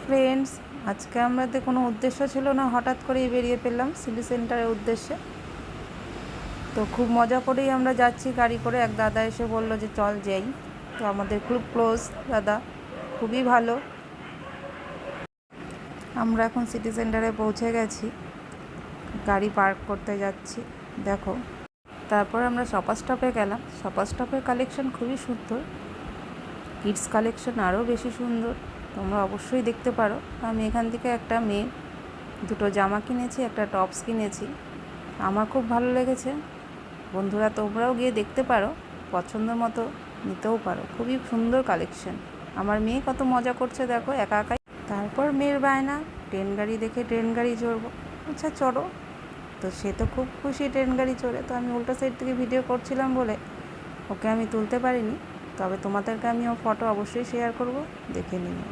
Friends, আজকে আমাদের কোনো উদ্দেশ্য ছিল না, হঠাৎ করেই বেরিয়ে পেলাম সিটি সেন্টারের উদ্দেশ্যে। তো খুব মজা করেই আমরা যাচ্ছি গাড়ি করে। এক দাদা এসে বলল যে চল যাই। তো আমাদের খুব ক্লোজ দাদা, খুবই ভালো। আমরা এখন সিটি সেন্টারে পৌঁছে গেছি, গাড়ি পার্ক করতে যাচ্ছি। দেখো, তারপর আমরা শপার স্টপে গেলাম। শপার স্টপের কালেকশন খুবই সুন্দর, কিডস কালেকশন আরও বেশি সুন্দর, তোমরা অবশ্যই দেখতে পারো। আমি এখান থেকে একটা মেয়ে দুটো জামা কিনেছি, একটা টপস কিনেছি, আমার খুব ভালো লেগেছে। বন্ধুরা তোমরাও গিয়ে দেখতে পারো, পছন্দ মতো নিতেও পারো, খুবই সুন্দর কালেকশন। আমার মেয়ে কত মজা করছে দেখো একা একাই। তারপর মেয়ের বায়না ট্রেন গাড়ি দেখে ট্রেন গাড়ি চড়বো। আচ্ছা চড়ো। তো সে তো খুব খুশি ট্রেন গাড়ি চড়ে। তো আমি উল্টো সাইড থেকে ভিডিও করছিলাম বলে ওকে আমি তুলতে পারিনি, তবে তোমাদেরকে আমি ওর ফটো অবশ্যই শেয়ার করব, দেখে নিও।